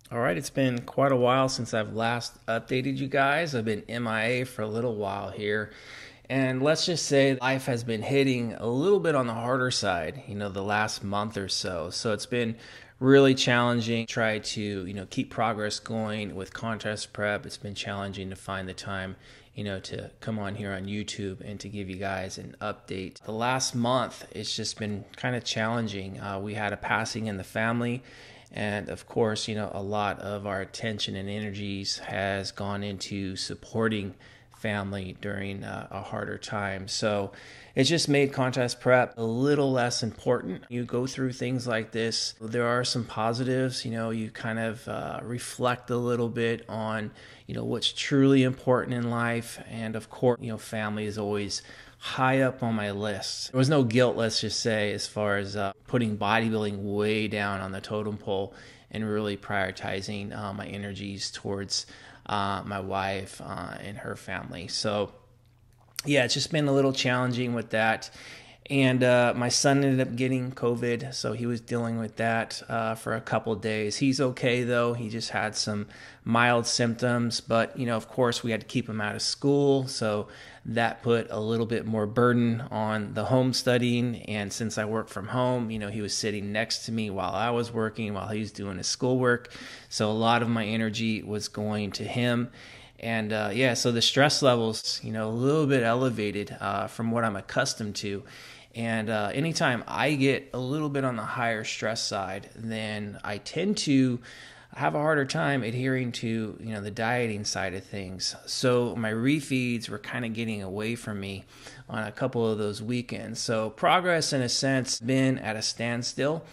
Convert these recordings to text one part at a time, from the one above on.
All right, it's been quite a while since I've last updated you guys. I've been MIA for a little while here. And let's just say life has been hitting a little bit on the harder side, the last month or so. So it's been really challenging. Try to, keep progress going with contest prep. It's been challenging to find the time, to come on here on YouTube and to give you guys an update. The last month, it's just been kind of challenging. We had a passing in the family. And of course, a lot of our attention and energies has gone into supporting family during a harder time. So it's just made contest prep a little less important. You go through things like this, there are some positives. You kind of reflect a little bit on, what's truly important in life. And of course, family is always high up on my list. There was no guilt, let's just say, as far as putting bodybuilding way down on the totem pole and really prioritizing my energies towards my wife and her family. So yeah, it's just been a little challenging with that. And my son ended up getting COVID, so he was dealing with that for a couple of days. He's okay, though. He just had some mild symptoms, but, of course, we had to keep him out of school, so that put a little bit more burden on the home studying. And since I work from home, he was sitting next to me while I was working, while he was doing his schoolwork, so a lot of my energy was going to him. And so the stress levels, a little bit elevated from what I'm accustomed to. And anytime I get a little bit on the higher stress side, then I tend to have a harder time adhering to, the dieting side of things. So my refeeds were kind of getting away from me on a couple of those weekends. So progress, in a sense, been at a standstill.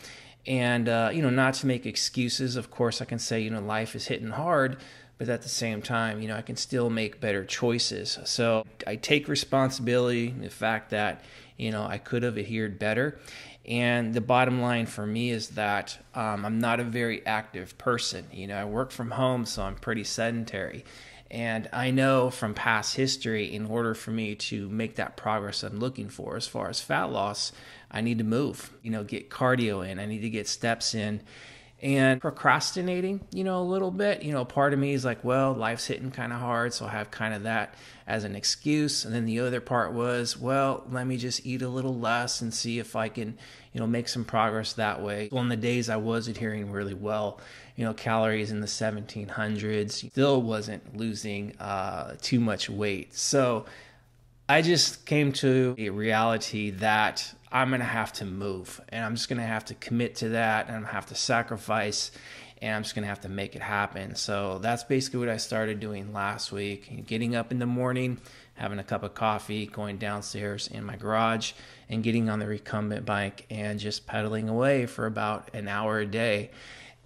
And, not to make excuses, of course, I can say, life is hitting hard. But at the same time, I can still make better choices. So I take responsibility, the fact that, I could have adhered better. And the bottom line for me is that I'm not a very active person. I work from home, so I'm pretty sedentary. And I know from past history, in order for me to make that progress I'm looking for as far as fat loss, I need to move, get cardio in. I need to get steps in. And procrastinating, a little bit, part of me is like, well, life's hitting kind of hard, so I have kind of that as an excuse. And then the other part was, well, let me just eat a little less and see if I can, make some progress that way. On the days I was adhering really well, calories in the 1700s, still wasn't losing too much weight. So I just came to a reality that I'm going to have to move, and I'm just going to have to commit to that, and I'm going to have to sacrifice, and I'm just going to have to make it happen. So that's basically what I started doing last week, getting up in the morning, having a cup of coffee, going downstairs in my garage, and getting on the recumbent bike and just pedaling away for about an hour a day.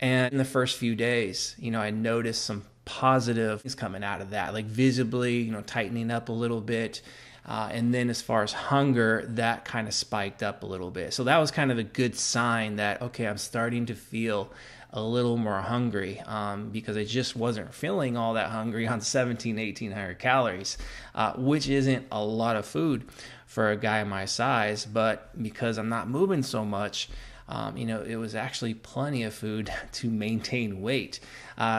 And in the first few days, I noticed some positive things coming out of that, like visibly, tightening up a little bit. And then as far as hunger, that kind of spiked up a little bit. So that was kind of a good sign that, okay, I'm starting to feel a little more hungry because I just wasn't feeling all that hungry on 1,800 calories, which isn't a lot of food for a guy my size. But because I'm not moving so much, it was actually plenty of food to maintain weight.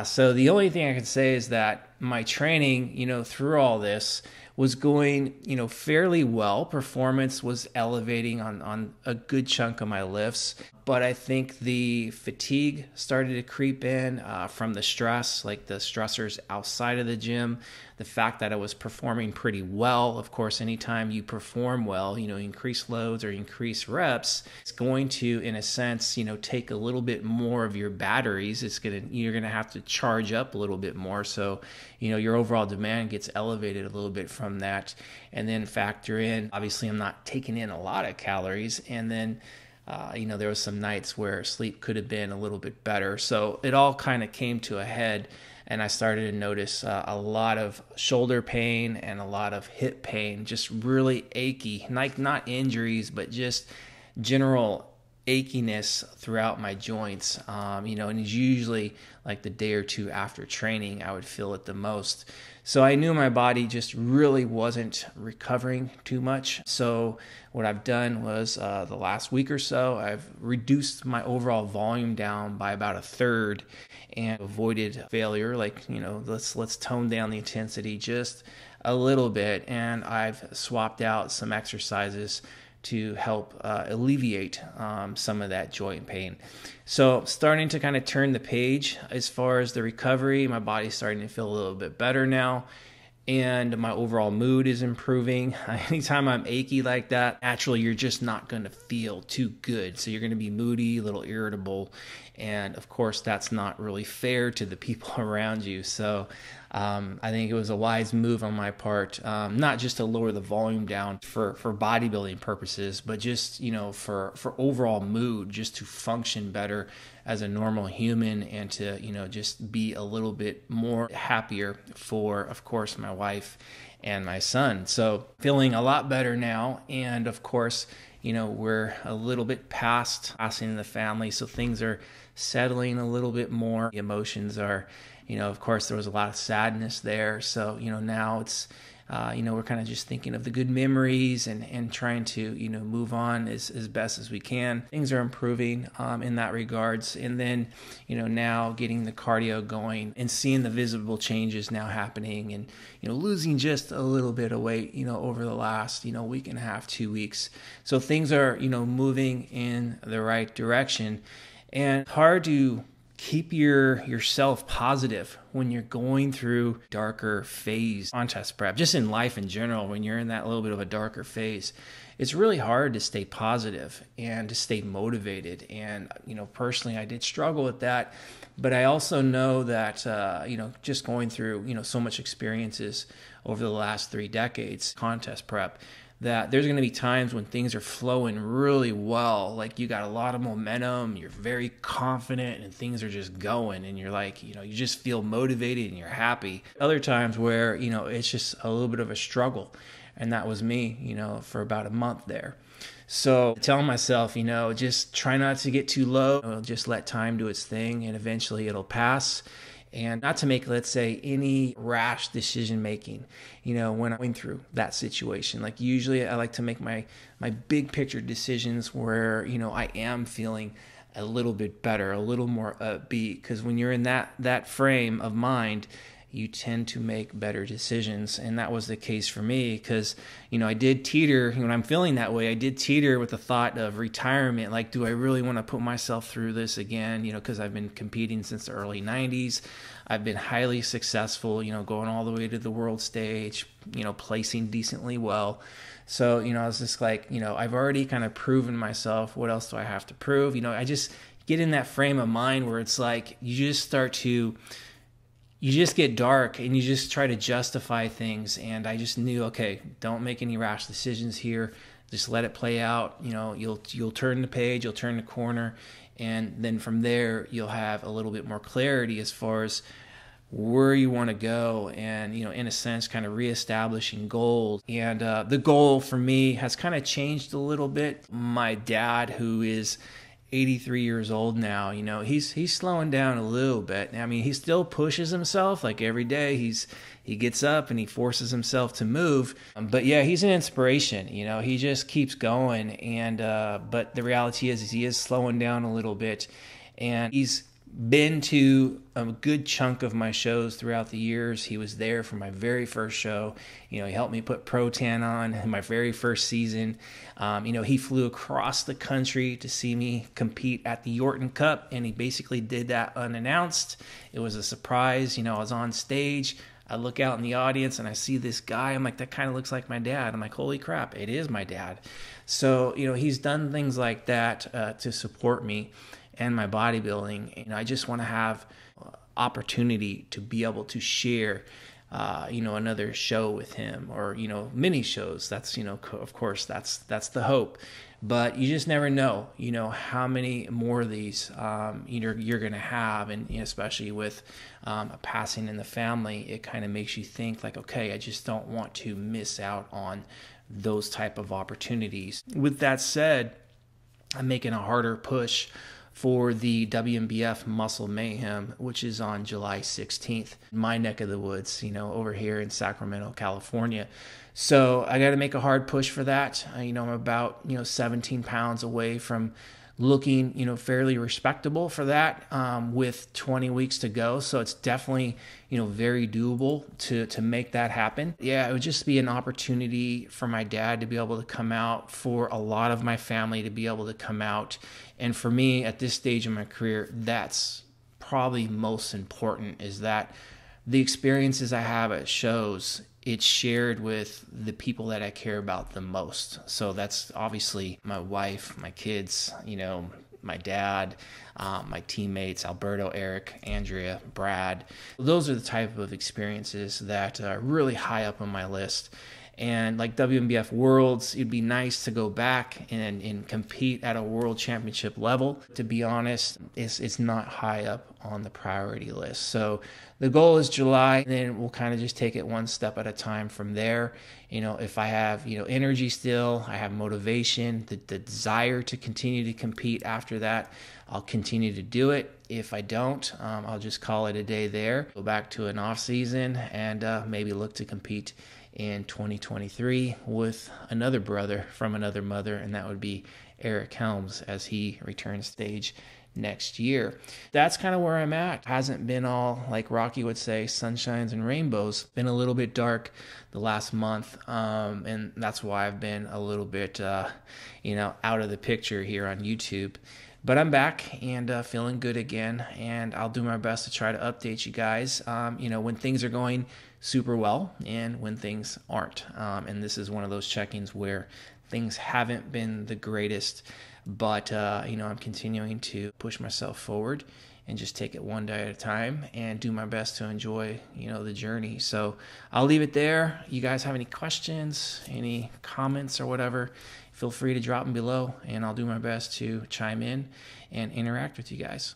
So the only thing I can say is that my training, through all this was going, fairly well. Performance was elevating on a good chunk of my lifts. But I think the fatigue started to creep in from the stress, like the stressors outside of the gym. The fact that I was performing pretty well. Of course, anytime you perform well, increase loads or increase reps, it's going to, in a sense, take a little bit more of your batteries. You're gonna have to charge up a little bit more. So, your overall demand gets elevated a little bit from that. And then factor in, obviously, I'm not taking in a lot of calories. And then there was some nights where sleep could have been a little bit better. So it all kind of came to a head, and I started to notice a lot of shoulder pain and a lot of hip pain, just really achy, like not injuries, but just general achiness throughout my joints, and it's usually like the day or two after training, I would feel it the most. So I knew my body just really wasn't recovering too much. So what I've done was the last week or so, I've reduced my overall volume down by about a third and avoided failure. Like, let's tone down the intensity just a little bit. And I've swapped out some exercises to help alleviate some of that joint pain. So starting to kind of turn the page as far as the recovery. My body's starting to feel a little bit better now, and my overall mood is improving. Anytime I'm achy like that, naturally you're just not going to feel too good. So you're going to be moody, a little irritable, and of course that's not really fair to the people around you. So I think it was a wise move on my part, not just to lower the volume down for bodybuilding purposes, but just, for overall mood, just to function better as a normal human and to, just be a little bit more happier for, of course, my wife and my son. So feeling a lot better now. And of course, we're a little bit past passing in the family. So things are settling a little bit more. The emotions are, of course, there was a lot of sadness there. So, now it's, we're kind of just thinking of the good memories and trying to, move on as best as we can. Things are improving in that regards. And then, now getting the cardio going and seeing the visible changes now happening and, losing just a little bit of weight, over the last, week and a half, 2 weeks. So things are, moving in the right direction. And hard to keep yourself positive when you're going through darker phase contest prep, just in life in general. When you're in that little bit of a darker phase, it's really hard to stay positive and to stay motivated. And personally, I did struggle with that, but I also know that just going through so much experiences over the last 3 decades contest prep, that there's going to be times when things are flowing really well, like you got a lot of momentum, you're very confident, and things are just going, and you're like, you just feel motivated and you're happy. Other times where, it's just a little bit of a struggle, and that was me, for about a month there. So telling myself, just try not to get too low, just let time do its thing, and eventually it'll pass. And not to make, let's say, any rash decision making, when I'm going through that situation. Like usually I like to make my big picture decisions where, I am feeling a little bit better, a little more upbeat. Because when you're in that frame of mind, you tend to make better decisions. And that was the case for me because, I did teeter, when I'm feeling that way, I did teeter with the thought of retirement. Like, do I really want to put myself through this again? Because I've been competing since the early 90s. I've been highly successful, going all the way to the world stage, placing decently well. So, I was just like, I've already kind of proven myself. What else do I have to prove? I just get in that frame of mind where it's like, you just get dark and you just try to justify things. And I just knew, okay, don't make any rash decisions here. Just let it play out. You'll turn the page, you'll turn the corner. And then from there, you'll have a little bit more clarity as far as where you want to go and, in a sense, kind of reestablishing goals. And the goal for me has kind of changed a little bit. My dad, who is 83 years old now, he's slowing down a little bit. I mean, he still pushes himself like every day. He gets up and he forces himself to move. But yeah, he's an inspiration. He just keeps going. And but the reality is he is slowing down a little bit. And he's been to a good chunk of my shows throughout the years. He was there for my very first show. He helped me put Pro-Tan on in my very first season. He flew across the country to see me compete at the Yorton Cup, and he basically did that unannounced. It was a surprise. I was on stage. I look out in the audience and I see this guy. I'm like, that kind of looks like my dad. I'm like, holy crap, it is my dad. So, he's done things like that to support me and my bodybuilding. I just want to have opportunity to be able to share, another show with him or, mini shows. That's, of course, that's the hope. But you just never know, how many more of these, you're going to have. And especially with a passing in the family, it kind of makes you think like, okay, I just don't want to miss out on those type of opportunities. With that said, I'm making a harder push for the WMBF Muscle Mayhem, which is on July 16th, my neck of the woods, over here in Sacramento, California. So I got to make a hard push for that. I'm about, 17 pounds away from looking, fairly respectable for that, with 20 weeks to go. So it's definitely, very doable to make that happen. Yeah, it would just be an opportunity for my dad to be able to come out, for a lot of my family to be able to come out. And for me at this stage of my career, that's probably most important, is that the experiences I have at shows, it's shared with the people that I care about the most. So that's obviously my wife, my kids, my dad, my teammates, Alberto, Eric, Andrea, Brad. Those are the type of experiences that are really high up on my list. And like WMBF Worlds, it'd be nice to go back and compete at a world championship level. To be honest, it's not high up on the priority list. So the goal is July, and then we'll kind of just take it one step at a time from there. If I have, energy still, I have motivation, the desire to continue to compete after that, I'll continue to do it. If I don't, I'll just call it a day there, go back to an off season, and maybe look to compete in 2023 with another brother from another mother, and that would be Eric Helms as he returns stage next year. That's kind of where I'm at. Hasn't been all, like Rocky would say, sunshines and rainbows. Been a little bit dark the last month, and that's why I've been a little bit out of the picture here on YouTube. But I'm back and feeling good again, and I'll do my best to try to update you guys, when things are going super well and when things aren't. And this is one of those check-ins where things haven't been the greatest, but, I'm continuing to push myself forward and just take it one day at a time and do my best to enjoy, the journey. So I'll leave it there. You guys have any questions, any comments or whatever, feel free to drop them below, and I'll do my best to chime in and interact with you guys.